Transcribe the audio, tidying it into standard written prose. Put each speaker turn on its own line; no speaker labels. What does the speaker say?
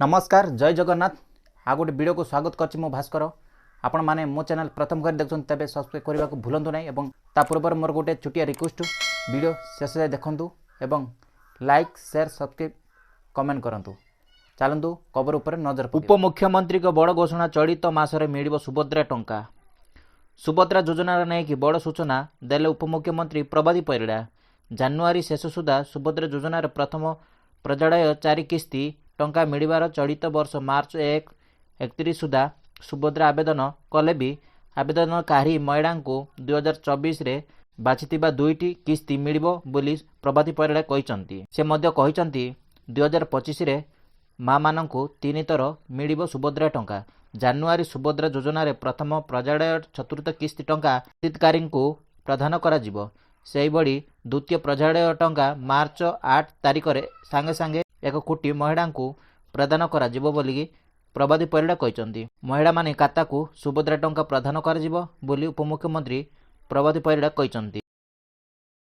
नमस्कार जय जगन्नाथ आ गोटे वीडियो को स्वागत करछि मो भास्कर आपण माने मो चैनल प्रथम कर देखछन तबे सब्सक्राइब करबा को भूलंतु नै एवं ता पूर्व मोर गोटे छुटिया रिक्वेस्ट वीडियो शेष जाय देखंतु एवं लाइक शेयर सब्सक्राइब कमेंट करंतु। चलंतु खबर ऊपर नजर पकाइबा। उपमुख्यमंत्री को बड़ घोषणा चलित मासरे मिलिबो सुभद्रा टंका। सुभद्रा योजना नै कि बड़ सूचना देले उपमुख्यमंत्री प्रभाती परिडा। जनवरी शेष सुधा सुभद्रा योजना प्रथम पर्याय 4 किस्ती टंका मिलिबार चलित वर्ष मार्च 1-31 सुधा सुभद्रा आवेदन कले भी आवेदनकारी महिला को 2024 रे बाछिथिबा 2टी किस्ती मिलिबो बोली प्रभाती परिडा कहिसंती। से मध्य कहिसंती 2025 रे मां मानंकु 3 थर मिलिबो सुभद्रा टंका। जनवरी सुभद्रा योजना रे प्रथम पर्याय चतुर्थ किस्ती टंका हितकारी को प्रदान करा जिवो। सेही बड़ी द्वितीय पर्याय टंका मार्च 8 तारिख रे सांगे सांगे 1 कोटी महिला को प्रदान करा जिवो बोली प्रभाती परिडा कहिसंती। महिला माने खाता को सुभद्रा टंका प्रदान करा जिवो बोली उपमुख्यमंत्री प्रभाती परिडा कहिसंती।